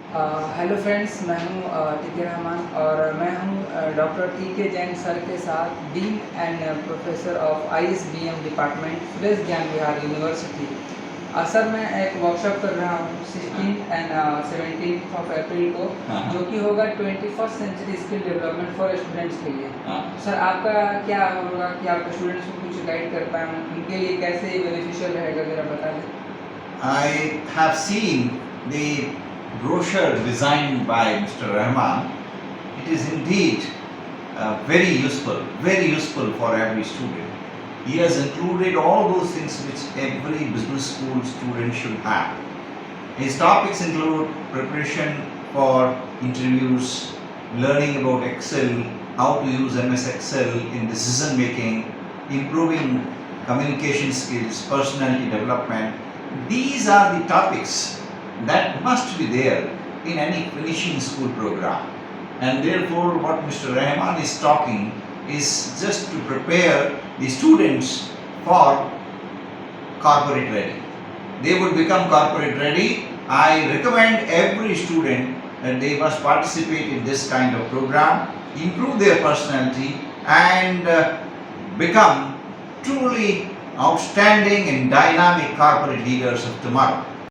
Hello friends, मैं हूं T के रहमान और मैं हूं डॉक्टर टी के जैन सर के साथ dean and professor of ISBM department Suresh ज्ञान विहार यूनिवर्सिटी। सर, मैं एक वर्कशॉप कर रहा हूं 16 एंड 17 ऑफ अप्रैल को, जो कि होगा 21st century skill development for students के लिए। सर, आपका क्या होगा कि आप स्टूडेंट्स को कुछ गाइड कर पाएँ, उनके लिए कैसे बेनिफिशियल रहेगा, ज़रा बता दें। I have seen the brochure designed by Mr. Rahman. It is indeed very useful for every student. He has included all those things which every business school student should have. His topics include preparation for interviews, learning about Excel, how to use MS Excel in decision making, improving communication skills, personality development. These are the topics that must be there in any finishing school program. And therefore, what Mr. Rahman is talking is just to prepare the students for corporate ready. They would become corporate ready. I recommend every student that they must participate in this kind of program, improve their personality, and become truly outstanding and dynamic corporate leaders of tomorrow.